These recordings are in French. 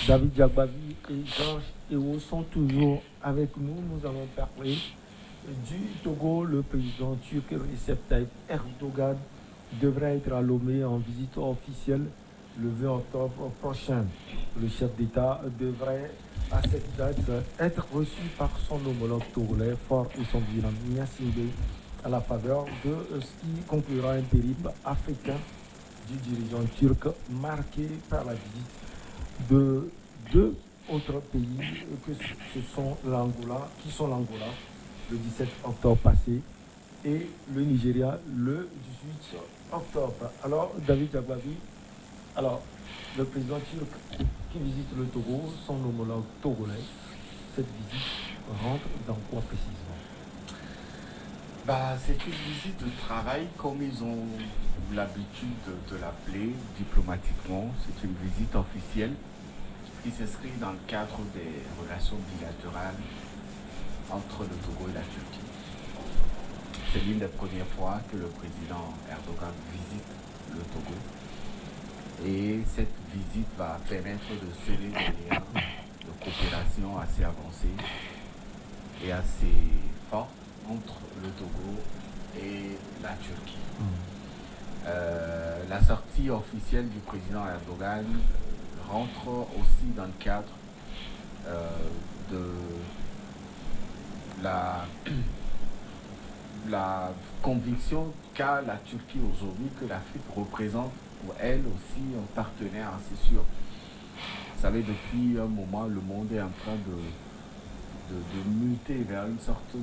David Jagbavi et Georges Ewo sont toujours avec nous. Nous allons parler du Togo. Le président turc Recep Tayyip Erdogan devrait être à Lomé en visite officielle le 20 octobre prochain. Le chef d'État devrait à cette date être reçu par son homologue togolais Fort et son bilan Niassingbe à la faveur de ce qui conclura un périple africain du dirigeant turc marqué par la visite de deux autres pays que ce sont l'Angola le 17 octobre passé et le Nigeria le 18 octobre. Alors, David Jagbavi, le président turc qui visite le Togo, son homologue togolais, cette visite rentre dans quoi précisément? C'est une visite de travail comme ils ont l'habitude de l'appeler diplomatiquement. C'est une visite officielle qui s'inscrit dans le cadre des relations bilatérales entre le Togo et la Turquie. C'est l'une des premières fois que le président Erdogan visite le Togo. Et cette visite va permettre de sceller des liens de coopération assez avancés et assez forts entre le Togo et la Turquie. La sortie officielle du président Erdogan rentre aussi dans le cadre de la conviction qu'a la Turquie aujourd'hui que l'Afrique représente pour elle aussi un partenaire assez sûr. Vous savez, depuis un moment, le monde est en train de muter vers une sorte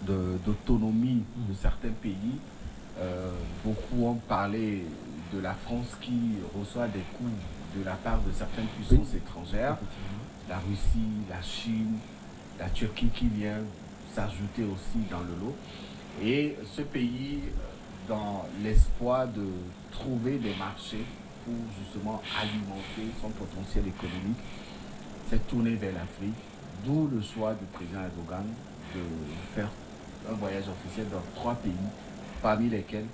d'autonomie de certains pays. Beaucoup ont parlé de la France qui reçoit des coups de la part de certaines puissances étrangères, la Russie, la Chine, la Turquie qui vient s'ajouter aussi dans le lot. Et ce pays, dans l'espoir de trouver des marchés pour justement alimenter son potentiel économique, s'est tourné vers l'Afrique, d'où le choix du président Erdogan de faire un voyage officiel dans 3 pays, parmi lesquels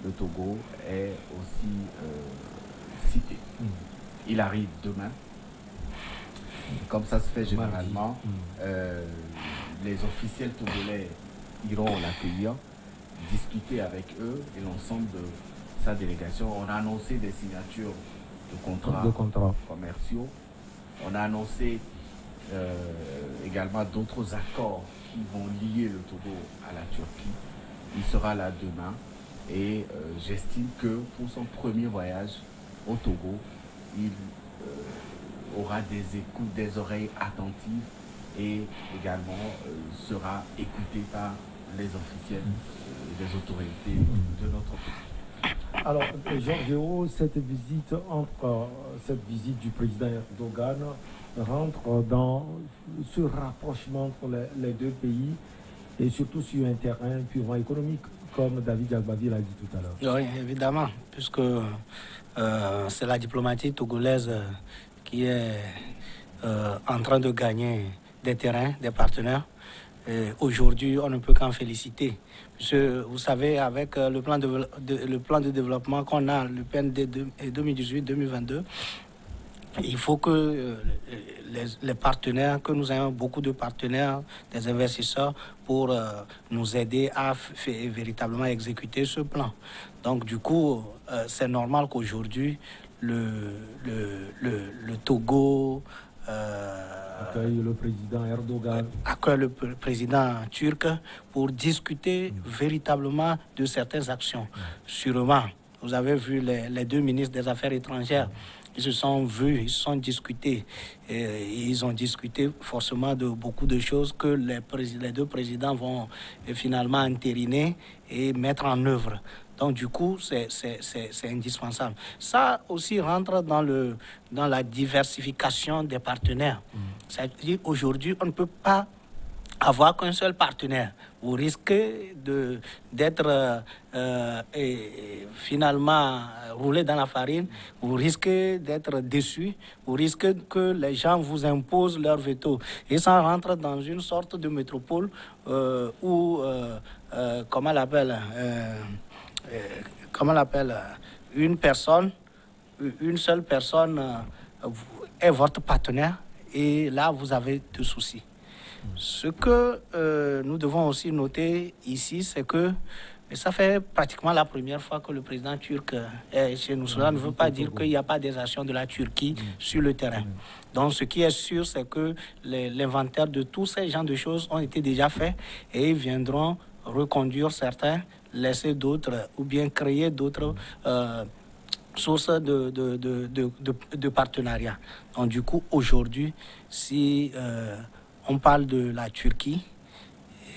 le Togo est aussi cité. Il arrive demain. Comme ça se fait généralement, les officiels togolais iront l'accueillir, discuter avec eux et l'ensemble de sa délégation. On a annoncé des signatures de contrats commerciaux. On a annoncé également d'autres accords qui vont lier le Togo à la Turquie. Il sera là demain et j'estime que pour son premier voyage au Togo, il aura des écoutes, des oreilles attentives et également sera écouté par les officiels et les autorités de notre pays. Alors, Georges, cette visite du président Erdogan rentre dans ce rapprochement entre les deux pays et surtout sur un terrain purement économique, comme David Jagbavi l'a dit tout à l'heure. Oui, évidemment, puisque c'est la diplomatie togolaise qui est en train de gagner des terrains, des partenaires. Aujourd'hui, on ne peut qu'en féliciter. Vous savez, avec le plan de développement qu'on a, le PND 2018-2022, il faut que les partenaires, que nous ayons beaucoup de partenaires, des investisseurs, pour nous aider à véritablement exécuter ce plan. Donc, du coup, c'est normal qu'aujourd'hui, le Togo accueille le président Erdogan. Accueille le président turc pour discuter véritablement de certaines actions. Sûrement, vous avez vu les deux ministres des Affaires étrangères. Ils se sont vus, ils se sont discutés. Et ils ont discuté forcément de beaucoup de choses que les deux présidents vont finalement entériner et mettre en œuvre. Donc du coup, c'est indispensable. Ça aussi rentre dans la diversification des partenaires. C'est-à-dire aujourd'hui, on ne peut pas avoir qu'un seul partenaire. Vous risquez d'être finalement roulé dans la farine, vous risquez d'être déçu, vous risquez que les gens vous imposent leur veto. Et ça rentre dans une sorte de métropole où, comment on l'appelle, une seule personne est votre partenaire et là, vous avez deux soucis. Ce que nous devons aussi noter ici, c'est que ça fait pratiquement la première fois que le président turc est chez nous. Cela ne veut pas dire qu'il n'y a pas des actions de la Turquie sur le terrain. Donc ce qui est sûr, c'est que l'inventaire de tous ces genres de choses ont été déjà faits et ils viendront reconduire certains, laisser d'autres ou bien créer d'autres sources de partenariat. Donc du coup, aujourd'hui, si on parle de la Turquie,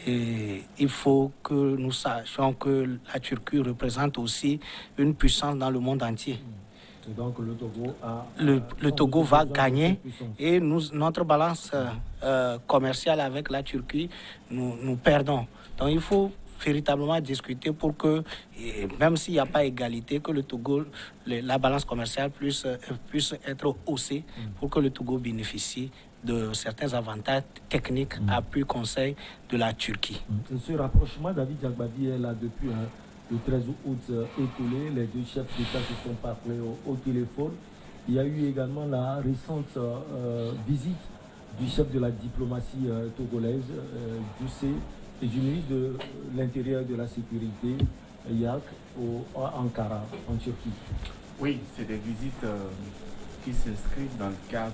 et il faut que nous sachions que la Turquie représente aussi une puissance dans le monde entier. Et donc le Togo le Togo va gagner et notre balance commerciale avec la Turquie, nous perdons. Donc il faut véritablement discuter pour que, même s'il n'y a pas égalité, que le Togo, la balance commerciale puisse être haussée pour que le Togo bénéficie de certains avantages techniques, appui, conseil de la Turquie. Ce rapprochement, David Diagbadi est là depuis le 13 août écoulé. Les deux chefs d'État se sont parlé au téléphone. Il y a eu également la récente visite du chef de la diplomatie togolaise, Ducé, et du ministre de l'Intérieur et de la Sécurité, Yak, à Ankara, en Turquie. Oui, c'est des visites qui s'inscrivent dans le cadre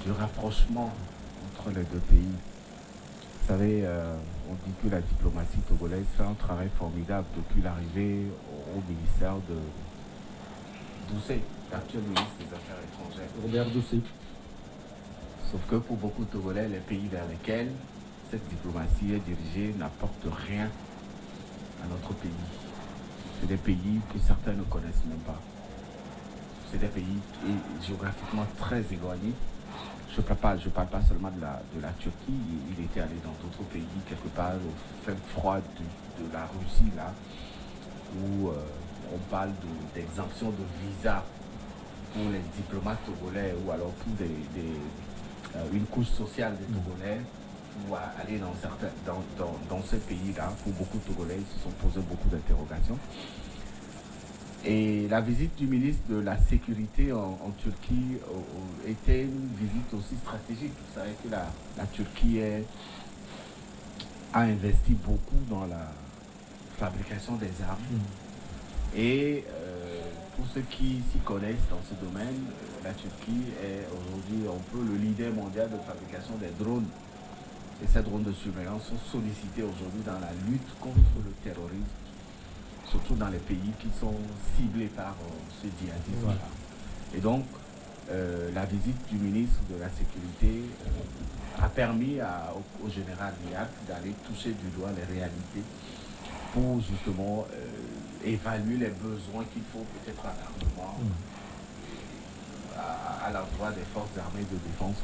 du rapprochement entre les deux pays. Vous savez, on dit que la diplomatie togolaise fait un travail formidable depuis l'arrivée au ministère de Ducé, l'actuel ministre des Affaires étrangères. Robert Ducé. Sauf que pour beaucoup de Togolais, les pays vers lesquels cette diplomatie est dirigée n'apportent rien à notre pays. C'est des pays que certains ne connaissent même pas. C'est des pays géographiquement très éloignés. Je ne parle pas seulement de la Turquie, il était allé dans d'autres pays, quelque part au fin froid de la Russie, là, où on parle d'exemption de visa pour les diplomates togolais ou alors pour une couche sociale des Togolais pour aller dans ces pays-là. Pour beaucoup de Togolais, ils se sont posés beaucoup d'interrogations. Et la visite du ministre de la Sécurité en Turquie était une visite aussi stratégique. Vous savez que la Turquie a investi beaucoup dans la fabrication des armes. Et pour ceux qui s'y connaissent dans ce domaine, la Turquie est aujourd'hui un peu le leader mondial de fabrication des drones. Et ces drones de surveillance sont sollicités aujourd'hui dans la lutte contre le terrorisme, surtout dans les pays qui sont ciblés par ce djihadisme. Voilà. Et donc, la visite du ministre de la Sécurité a permis au général Niak d'aller toucher du doigt les réalités pour justement évaluer les besoins qu'il faut peut-être en armement à l'endroit des forces armées de défense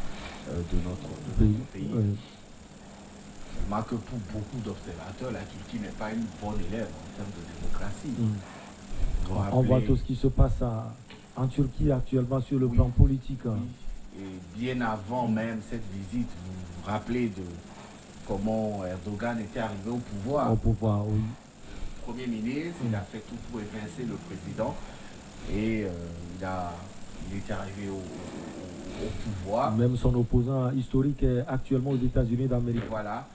de notre pays. Oui. Seulement que pour beaucoup d'observateurs, la Turquie n'est pas une bonne élève en termes de démocratie. On voit tout ce qui se passe en Turquie actuellement sur le plan politique. Oui. Et bien avant même cette visite, vous vous rappelez de comment Erdogan était arrivé au pouvoir. Au pouvoir, oui. Le Premier ministre, il a fait tout pour évincer le président et il est arrivé au pouvoir. Même son opposant historique est actuellement aux États-Unis d'Amérique. Voilà.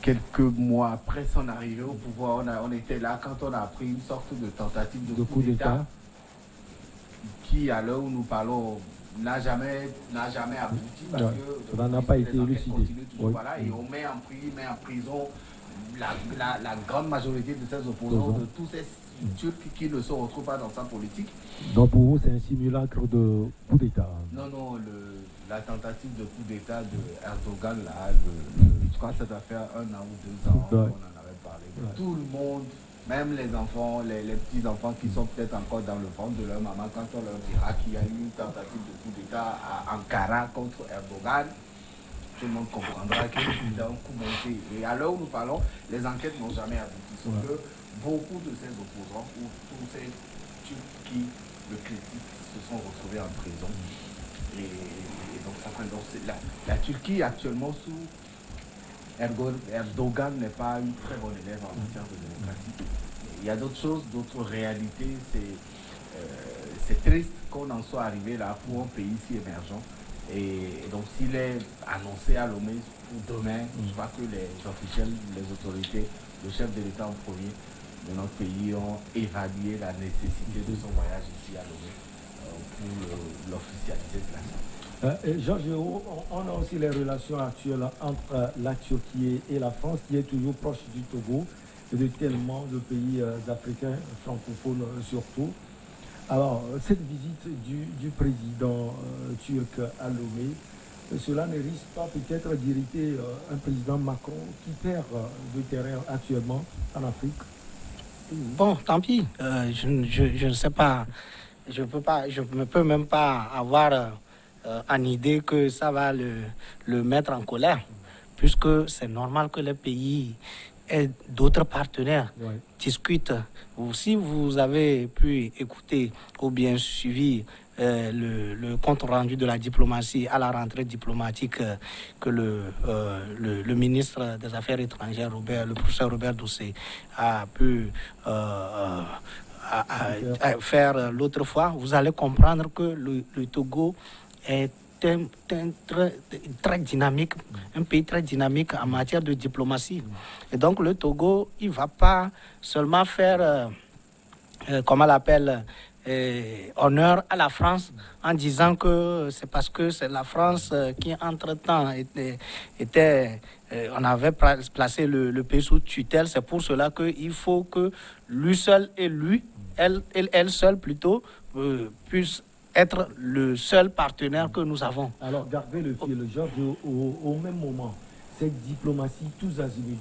Quelques mois après son arrivée au pouvoir, on était là quand on a appris une sorte de tentative de coup d'État qui, à l'heure où nous parlons, n'a jamais abouti parce que ça n'a pas été élucidé. Oui. Voilà, et on met en prison la grande majorité de ses opposants, de tous ces Turcs qui ne se retrouvent pas dans sa politique. Donc pour vous, c'est un simulacre de coup d'État? Non, la tentative de coup d'État de Erdogan, là, je crois que ça doit faire 1 an ou 2 ans qu'on en avait parlé. Tout le monde, même les enfants, les petits-enfants qui sont peut-être encore dans le ventre de leur maman, quand on leur dira qu'il y a eu une tentative de coup d'État à Ankara contre Erdogan, tout le monde comprendra qu'il y a un coup monté. Et à l'heure où nous parlons, les enquêtes n'ont jamais abouti. Sauf que beaucoup de ces opposants, ou tous ces Turcs qui le critiquent, se sont retrouvés en prison. Et donc, la Turquie actuellement sous Erdogan n'est pas une très bonne élève en matière de démocratie. Il y a d'autres choses, d'autres réalités. c'est triste qu'on en soit arrivé là pour un pays si émergent. Et donc, s'il est annoncé à Lomé pour demain, je crois que les officiels, les autorités, le chef de l'État en premier de notre pays ont évalué la nécessité de son voyage ici à Lomé pour l'officialiser de la Georges, on a aussi les relations actuelles entre la Turquie et la France, qui est toujours proche du Togo et de tellement de pays africains, francophones surtout. Alors, cette visite du président turc à Lomé, cela ne risque pas peut-être d'irriter un président Macron qui perd de terrain actuellement en Afrique? Bon, tant pis. Je ne sais pas. Je ne peux même pas avoir en idée que ça va le mettre en colère, puisque c'est normal que les pays aient d'autres partenaires, discutent. Si vous avez pu écouter ou bien suivi le compte rendu de la diplomatie à la rentrée diplomatique que le ministre des Affaires étrangères, le professeur Robert Doucet, a pu à faire l'autre fois, vous allez comprendre que le Togo est très dynamique, un pays très dynamique en matière de diplomatie. Et donc le Togo, il ne va pas seulement faire, comment on l'appelle, honneur à la France en disant que c'est parce que c'est la France qui entre-temps on avait placé le pays sous tutelle. C'est pour cela qu'il faut que lui seul et elle seule plutôt, puisse être le seul partenaire que nous avons. Alors, gardez le fil, Georges, au même moment, cette diplomatie tous azimuts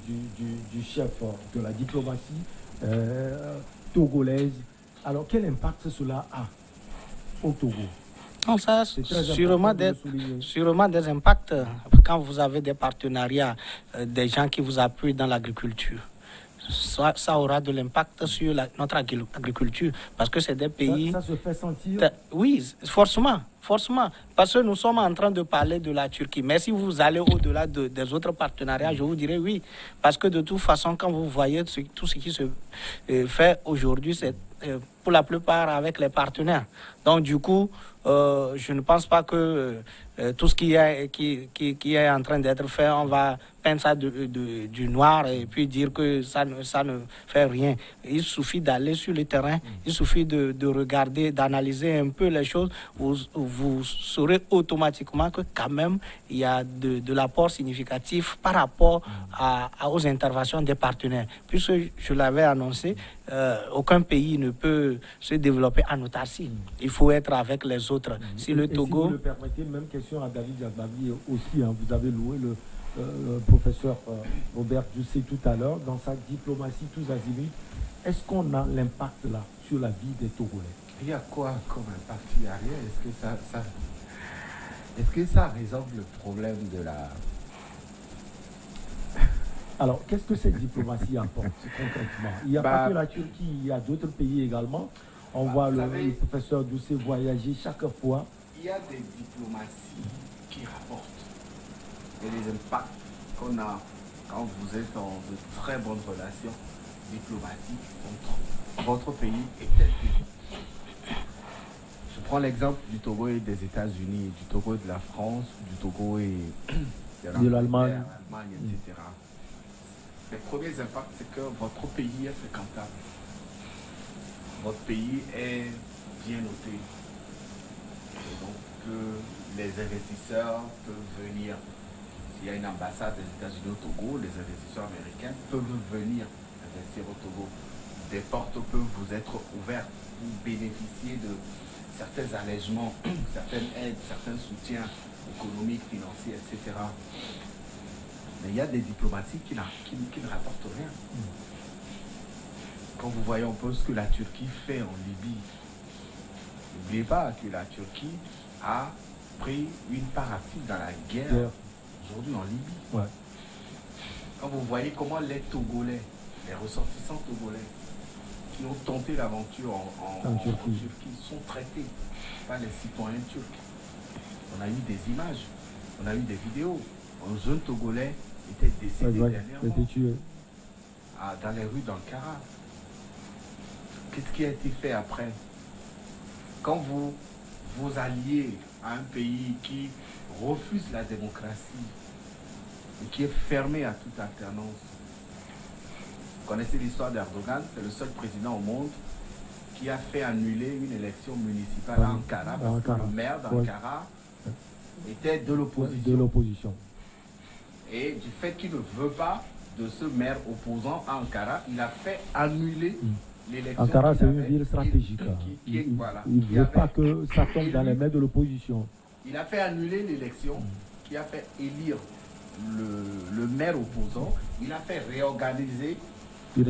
du chef de la diplomatie togolaise, alors quel impact cela a au Togo? Non, ça, sûrement des impacts quand vous avez des partenariats, des gens qui vous appuient dans l'agriculture. Ça aura de l'impact sur notre agriculture, parce que c'est des pays... Ça se fait sentir? Oui, forcément, parce que nous sommes en train de parler de la Turquie. Mais si vous allez au-delà des autres partenariats, je vous dirais oui, parce que de toute façon, quand vous voyez tout ce qui se fait aujourd'hui, c'est pour la plupart avec les partenaires. Donc du coup, je ne pense pas que tout ce qui est en train d'être fait, on va peindre ça du noir et puis dire que ça ne fait rien. Il suffit d'aller sur le terrain, il suffit de regarder, d'analyser un peu les choses. Vous saurez automatiquement que quand même, il y a de l'apport significatif par rapport aux interventions des partenaires. Puisque je l'avais annoncé, aucun pays ne peut se développer en autarcie. Il faut être avec les autres. Si le Togo... Si vous le permettez, même question à David Jagbavi aussi. Vous avez loué le professeur Robert Doucet tout à l'heure dans sa diplomatie tous azimuts. Est-ce qu'on a l'impact là sur la vie des Togolais? Il y a quoi comme impact? Il n'y a rien. Est-ce que ça résolve le problème de la... Alors, qu'est-ce que cette diplomatie apporte concrètement? Il n'y a pas que la Turquie, il y a d'autres pays également. On voit le professeur Doucet voyager chaque fois. Il y a des diplomaties qui rapportent. Et les impacts qu'on a quand vous êtes dans de très bonnes relations diplomatiques entre votre pays et tel pays. Je prends l'exemple du Togo et des États-Unis, du Togo et de la France, du Togo et de l'Allemagne, etc. Les premiers impacts, c'est que votre pays est fréquentable. Votre pays est bien noté. Et donc, les investisseurs peuvent venir. S'il y a une ambassade des États-Unis au Togo, les investisseurs américains peuvent venir investir au Togo. Des portes peuvent vous être ouvertes pour bénéficier de certains allègements, certaines aides, certains soutiens économiques, financiers, etc. Mais il y a des diplomaties qui ne rapportent rien. Quand vous voyez un peu ce que la Turquie fait en Libye, n'oubliez pas que la Turquie a pris une part active dans la guerre aujourd'hui en Libye. Ouais. Quand vous voyez comment les Togolais, les ressortissants togolais qui ont tenté l'aventure en Turquie sont traités par les citoyens turcs. On a eu des images, on a eu des vidéos. Un jeune Togolais était décédé dernièrement dans les rues d'Ankara. Qu'est-ce qui a été fait après? quand vous vous alliez à un pays qui refuse la démocratie et qui est fermé à toute alternance, vous connaissez l'histoire d'Erdogan, c'est le seul président au monde qui a fait annuler une élection municipale à Ankara parce que le maire d'Ankara était de l'opposition. Et du fait qu'il ne veut pas de ce maire opposant à Ankara, il a fait annuler l'élection. Ankara, c'est une ville stratégique. Il ne veut pas que ça tombe dans les mains de l'opposition. Il a fait annuler l'élection qui a fait élire le maire opposant. Il a fait réorganiser une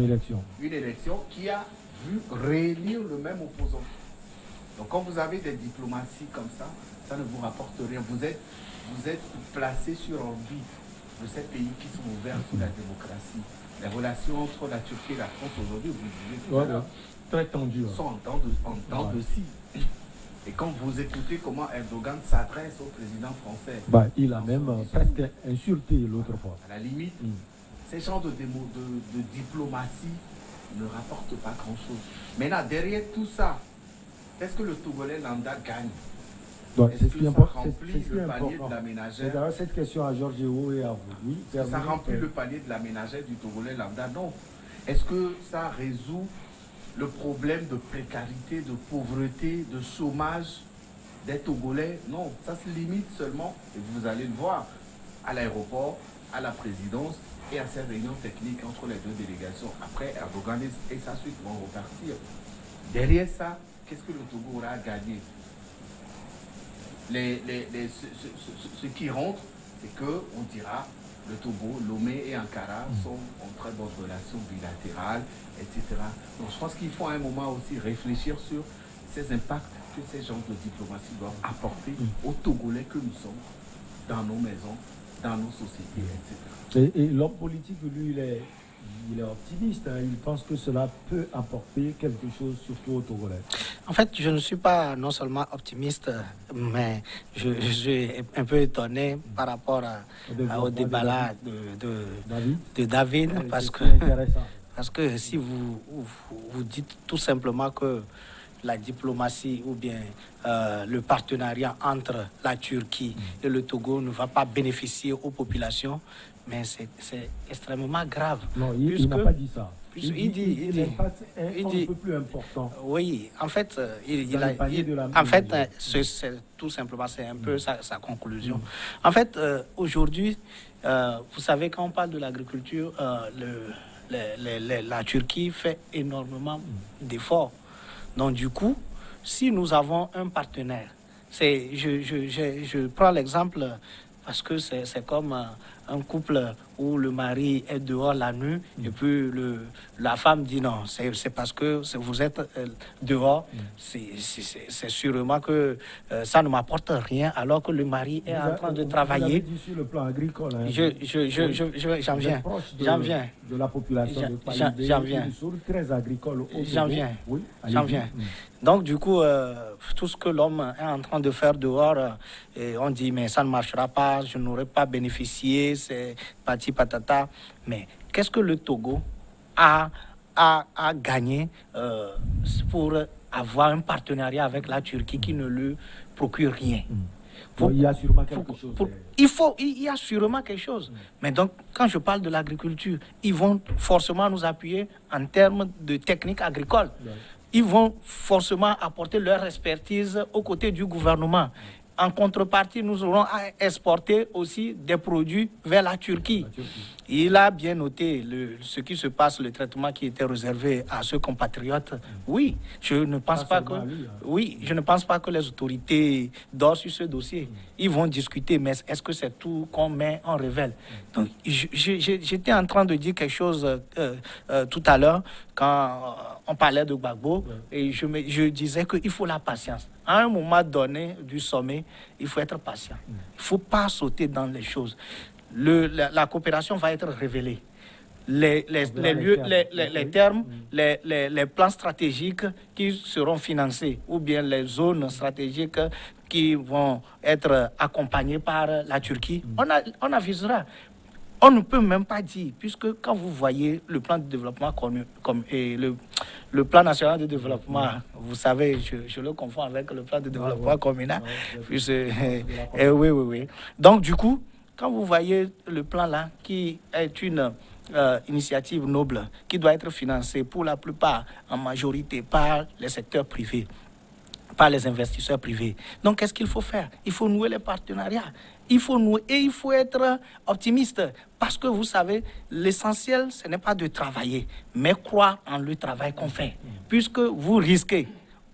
élection qui a vu réélire le même opposant. Donc quand vous avez des diplomaties comme ça ne vous rapporte rien. Vous êtes placé sur orbite de ces pays qui sont ouverts sur la démocratie. Les relations entre la Turquie et la France aujourd'hui, vous le disiez tout à l'heure, très tendues, sont en temps de scie. Et quand vous écoutez comment Erdogan s'adresse au président français, il a même presque insulté l'autre fois. À la limite, ces genres de diplomatie ne rapportent pas grand-chose. Maintenant, derrière tout ça, qu'est-ce que le Togolais lambda gagne? Est-ce que ça remplit le panier de la ménagère? C'est d'ailleurs cette question à Georges et à vous. Oui, ça remplit le panier de la ménagère du Togolais lambda? Non. Est-ce que ça résout le problème de précarité, de pauvreté, de chômage des Togolais? Non. Ça se limite seulement, et vous allez le voir, à l'aéroport, à la présidence et à ces réunions techniques entre les deux délégations. Après, Erdogan et sa suite vont repartir. Derrière ça, qu'est-ce que le Togo aura gagné? Ce qui rentre, c'est qu'on dira le Togo, Lomé et Ankara sont en très bonne relation bilatérale, etc. Donc je pense qu'il faut à un moment aussi réfléchir sur ces impacts que ces gens de diplomatie doivent apporter aux Togolais que nous sommes, dans nos maisons, dans nos sociétés, etc. Et l'homme politique, lui, il est optimiste. Il pense que cela peut apporter quelque chose, surtout aux Togolais. En fait, je ne suis pas non seulement optimiste, mais je suis un peu étonné par rapport au débat là de David parce que si vous dites tout simplement que la diplomatie ou bien le partenariat entre la Turquie et le Togo ne va pas bénéficier aux populations, mais c'est extrêmement grave. Non, il n'a pas dit ça. Il dit un peu plus important. Oui, en fait, c'est tout simplement, c'est un peu sa conclusion. En fait, aujourd'hui, vous savez, quand on parle de l'agriculture, la Turquie fait énormément d'efforts. Donc, du coup, si nous avons un partenaire, je prends l'exemple parce que c'est comme un couple où le mari est dehors la nuit et puis la femme dit non, c'est parce que vous êtes dehors, c'est sûrement que ça ne m'apporte rien alors que le mari est en train de travailler. Vous avez dit sur le plan agricole. J'en viens. De la population de Paludé, j'en viens. Très agricole. J'en viens. Oui, j'en viens. Donc du coup, tout ce que l'homme est en train de faire dehors, on dit mais ça ne marchera pas, je n'aurai pas bénéficié, c'est pati patata. Mais qu'est-ce que le Togo a gagné pour avoir un partenariat avec la Turquie qui ne lui procure rien? Il y a sûrement quelque chose. Il y a sûrement quelque chose. Mais donc, quand je parle de l'agriculture, ils vont forcément nous appuyer en termes de techniques agricoles. Ils vont forcément apporter leur expertise aux côtés du gouvernement. En contrepartie, nous aurons à exporter aussi des produits vers la Turquie. Il a bien noté ce qui se passe, le traitement qui était réservé à ceux compatriotes. Oui, je ne pense pas que les autorités dorment sur ce dossier. Ils vont discuter, mais est-ce que c'est tout qu'on met en révèle? Donc, j'étais en train de dire quelque chose tout à l'heure quand on parlait de Gbagbo et je disais qu'il faut la patience. À un moment donné du sommet, il faut être patient. Il ne faut pas sauter dans les choses. La coopération va être révélée. Les lieux, les termes, les plans stratégiques qui seront financés ou bien les zones stratégiques qui vont être accompagnées par la Turquie, on avisera. On ne peut même pas dire, puisque quand vous voyez le plan de développement et le plan national de développement, vous savez, je le confonds avec le plan de développement communal. Oui. Donc, du coup, quand vous voyez le plan là, qui est une initiative noble, qui doit être financée pour la plupart, en majorité, par les secteurs privés, par les investisseurs privés. Donc, qu'est-ce qu'il faut faire? Il faut nouer les partenariats. Il faut être optimiste. Parce que vous savez, l'essentiel, ce n'est pas de travailler, mais croire en le travail qu'on fait. Puisque vous risquez,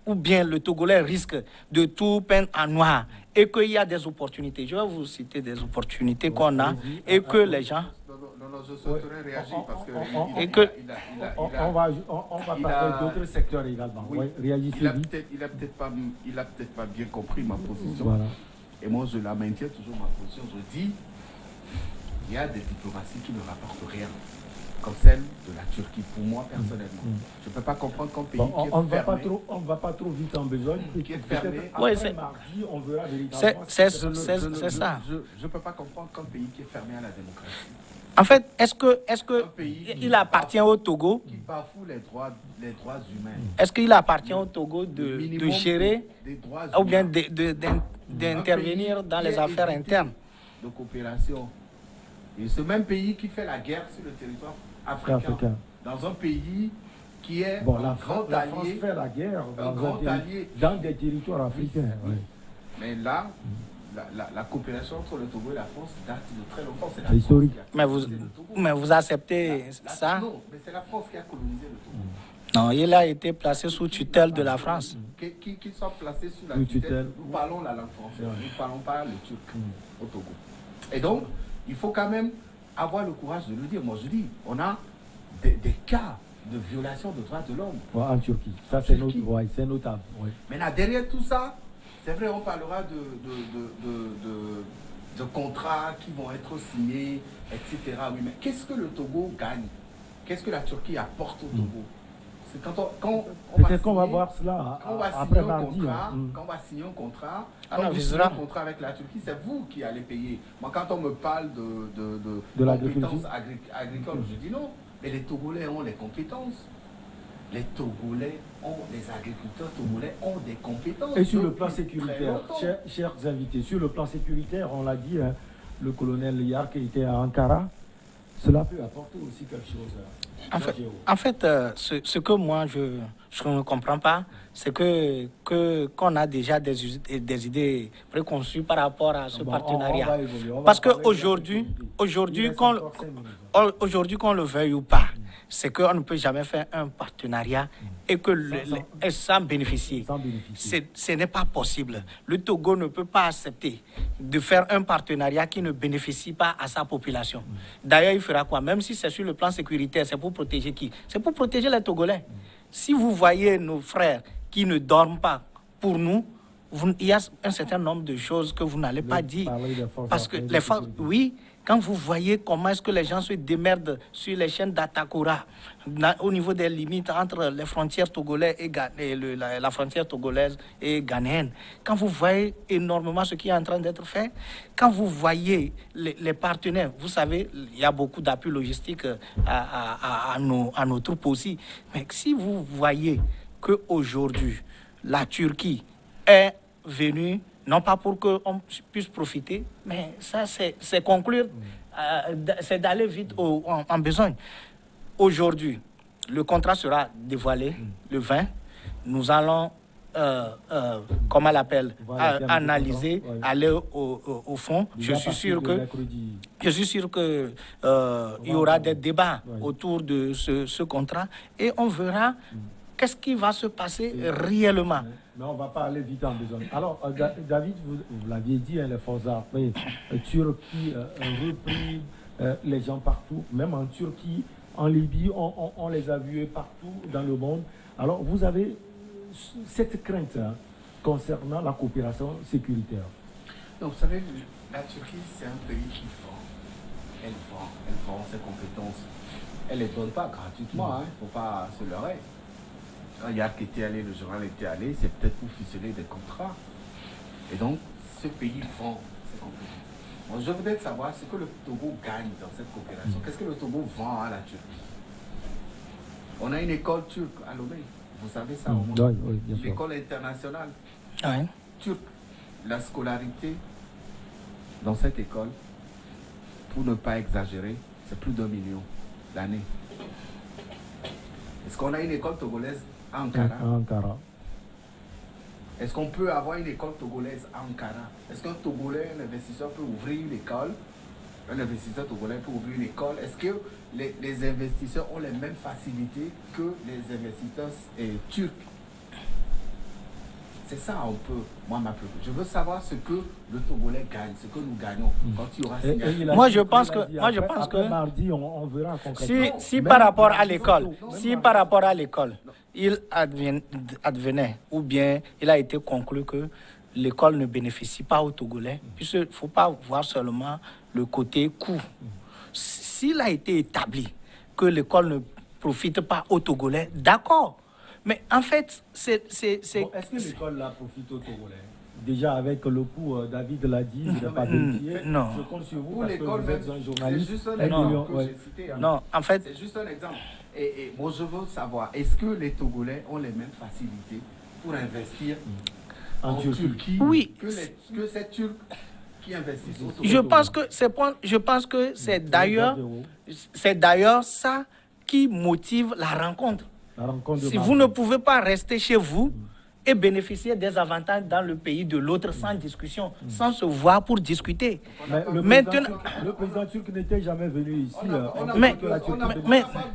ou bien le Togolais risque de tout peindre en noir, et qu'il y a des opportunités. Je vais vous citer des opportunités qu'on a, et que les gens... Non, je souhaiterais réagir parce que... On va parler d'autres secteurs également. Oui, réagissez il a peut-être pas bien compris ma position. Voilà. Et moi, je la maintiens toujours ma position. Je dis, il y a des diplomaties qui ne rapportent rien, comme celle de la Turquie, pour moi, personnellement. Je ne peux pas comprendre qu'un pays qui est fermé... On ne va pas trop vite en besogne. Qui est fermé... Après mardi, on verra véritablement... C'est ça. Je ne peux pas comprendre qu'un pays qui est fermé à la démocratie... En fait, est-ce que il appartient au Togo qui bafoue les droits humains. Est-ce qu'il appartient au Togo de gérer des droits ou bien humains. d'intervenir dans les affaires internes de coopération? Et ce même pays qui fait la guerre sur le territoire africain. Dans un pays qui est la France fait la guerre dans des territoires africains. Oui. Mais là, la coopération entre le Togo et la France date de très longtemps. C'est historique. Mais vous acceptez ça? Non, mais c'est la France qui a colonisé le Togo. Non, il a été placé sous tutelle de la France. Qu'il soit placé sous la tutelle, nous parlons la langue française, nous ne parlons pas le turc au Togo. Et donc, il faut quand même avoir le courage de le dire. Moi, je dis, on a des cas de violation de droits de l'homme. En Turquie. Ça, c'est notable. Oui. Maintenant, derrière tout ça, c'est vrai, on parlera de contrats qui vont être signés, etc. Oui, mais qu'est-ce que le Togo gagne? Qu'est-ce que la Turquie apporte au Togo? C'est quand on va voir cela après mardi. Quand on va signer un contrat, avec la Turquie, c'est vous qui allez payer. Moi, quand on me parle de compétences agricoles, je dis non. Mais les Togolais ont les compétences. Les agriculteurs togolais ont des compétences. Et sur le plan sécuritaire, chers invités, sur le plan sécuritaire, on l'a dit, le colonel Yark était à Ankara. Cela peut apporter aussi quelque chose. En fait, ce que moi, je ne comprends pas, c'est qu'on a déjà des idées préconçues par rapport à ce partenariat. Parce qu'aujourd'hui, qu'on le veuille ou pas, c'est qu'on ne peut jamais faire un partenariat et que sans bénéficier. Ce n'est pas possible. Le Togo ne peut pas accepter de faire un partenariat qui ne bénéficie pas à sa population. D'ailleurs, il fera quoi? Même si c'est sur le plan sécuritaire, c'est pour protéger qui? C'est pour protéger les Togolais. Si vous voyez nos frères qui ne dorment pas pour nous, il y a un certain nombre de choses que vous n'allez pas dire. Parce que les forces, oui, quand vous voyez comment est-ce que les gens se démerdent sur les chaînes d'Atakura, au niveau des limites entre les frontières togolaises et la frontière togolaise et ghanéenne, quand vous voyez énormément ce qui est en train d'être fait, quand vous voyez les partenaires, vous savez, il y a beaucoup d'appui logistique à nos troupes aussi. Mais si vous voyez qu'aujourd'hui, la Turquie est venue, non pas pour qu'on puisse profiter, mais ça, c'est conclure, c'est d'aller vite en besogne. Aujourd'hui, le contrat sera dévoilé le 20. Nous allons, comment elle appelle, analyser, aller au fond. Je suis sûr que il y aura des débats autour de ce contrat et on verra qu'est-ce qui va se passer réellement. Mais on ne va pas aller vite en besogne. Alors, David, vous l'aviez dit, les forces armées Turquie repris les gens partout, même en Turquie, en Libye, on les a vus partout dans le monde. Alors, vous avez cette crainte concernant la coopération sécuritaire. Donc, vous savez, la Turquie, c'est un pays qui vend. Elle vend ses compétences. Elle ne les donne pas gratuitement, il ne faut pas se leurrer. Quand Yark était allé, le journal était allé, c'est peut-être pour ficeler des contrats. Et donc, ce pays vend ses compétences. Bon, je voudrais savoir ce que le Togo gagne dans cette coopération. Qu'est-ce que le Togo vend à la Turquie? On a une école turque à Lomé. Vous savez ça au moins. Oui, bien sûr. L'école internationale Oui. turque. La scolarité dans cette école, pour ne pas exagérer, c'est plus d'1 million l'année. Est-ce qu'on a une école togolaise à Ankara? À Ankara. Est-ce qu'on peut avoir une école togolaise à Ankara? Est-ce qu'un Togolais, un investisseur peut ouvrir une école? Un investisseur togolais peut ouvrir une école? Est-ce que les investisseurs ont les mêmes facilités que les investisseurs turcs? C'est ça un peu, moi, ma préoccupation. Je veux savoir ce que le Togolais gagne, ce que nous gagnons quand il y aura signature. Moi, je pense que mardi, on verra concrètement. si par rapport à l'école, par rapport à l'école, il advenait ou bien il a été conclu que l'école ne bénéficie pas aux Togolais, puisqu'il ne faut pas voir seulement le côté coût. S'il a été établi que l'école ne profite pas aux Togolais, d'accord. Mais en fait, Est-ce que l'école là profite aux Togolais? Déjà avec le coup, David l'a dit, il n'a pas vérifié. Non. Je compte sur vous Pour parce que l'école, vous êtes un journaliste. c'est juste un Non. exemple que j'ai cité. Hein. Non, en fait, C'est juste un exemple. Et moi, je veux savoir, est-ce que les Togolais ont les mêmes facilités pour investir en Turquie Oui. que ces Turcs qui investissent au Togo? je pense que c'est d'ailleurs ça qui motive la rencontre. Si vous ne pouvez pas rester chez vous et bénéficier des avantages dans le pays de l'autre sans discussion, sans se voir pour discuter. Mais Maintenant, le président turc n'était jamais venu ici. On n'a pas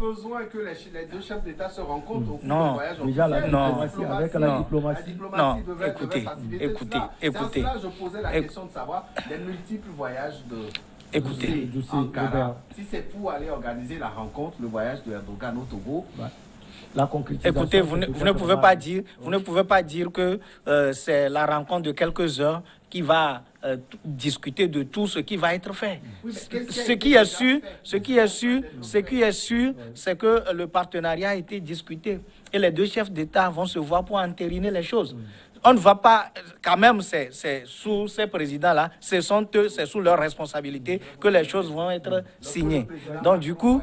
besoin que les deux chefs d'État se rencontrent au cours Non. du voyage Déjà, la officiel. diplomatie, avec la diplomatie. La diplomatie Non, devait écoutez, faciliter écoutez, cela. écoutez. C'est à cela que je posais la question de savoir les multiples voyages de Écoutez, Ankara. Si c'est pour aller organiser la rencontre, le voyage de Erdogan au Togo, La concrétisation, écoutez, vous ne pouvez pas dire que c'est la rencontre de quelques heures qui va discuter de tout ce qui va être fait. Oui, mais Ce qui est sûr, c'est que le partenariat a été discuté et les deux chefs d'État vont se voir pour entériner les choses. On ne va pas, quand même, c'est sous ces présidents-là, c'est sous leur responsabilité que les choses vont être signées. Donc, du coup,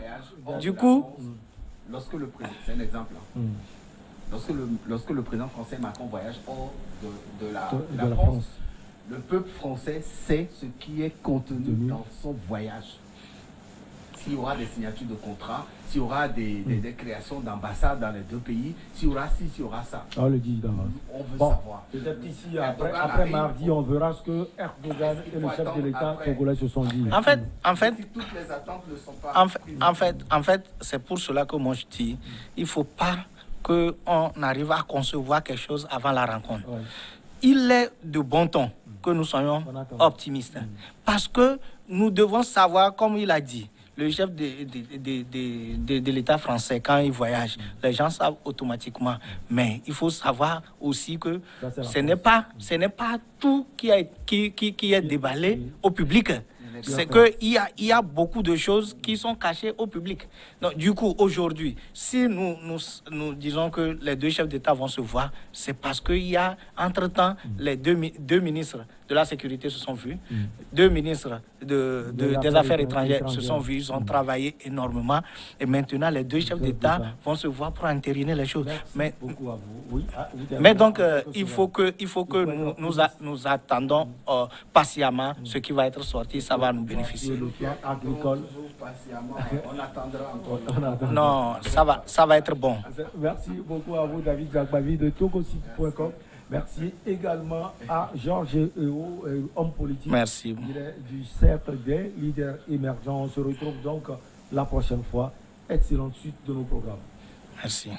lorsque le président, c'est un exemple, hein. Lorsque le président français Macron voyage hors de la France, le peuple français sait ce qui est contenu dans son voyage. S'il y aura des signatures de contrats, s'il y aura des créations d'ambassades dans les deux pays, s'il y aura ci, s'il y aura ça. On le dit d'avance. On veut savoir. Peut-être ici, après mardi, on verra ce que Erdogan et le chef de l'État togolais se sont dit. En fait, si toutes les attentes ne sont pas en fait, c'est pour cela que moi je dis, il ne faut pas qu'on arrive à concevoir quelque chose avant la rencontre. Ouais. Il est de bon ton que nous soyons optimistes. Parce que nous devons savoir, comme il a dit, le chef de l'État français, quand il voyage, les gens savent automatiquement. Mais il faut savoir aussi que ce n'est pas tout qui est déballé au public. C'est qu'il y a beaucoup de choses qui sont cachées au public. Donc, du coup, aujourd'hui, si nous disons que les deux chefs d'État vont se voir, c'est parce qu'il y a, entre-temps, les deux ministres de la Sécurité se sont vus, deux ministres des Affaires étrangères se sont vus, ils ont travaillé énormément. Et maintenant, les deux chefs d'État vont se voir pour entériner les choses. Mais donc, il faut que nous attendons patiemment ce qui va être sorti, ça va nous bénéficier. Le plan agricole. On attendra encore. Non, ça va être bon. Merci beaucoup à vous, David Jagbavi de Togosite.com. Merci également à Georges Eo, homme politique. Merci. Il est du cercle des leaders émergents. On se retrouve donc la prochaine fois. Excellente suite de nos programmes. Merci.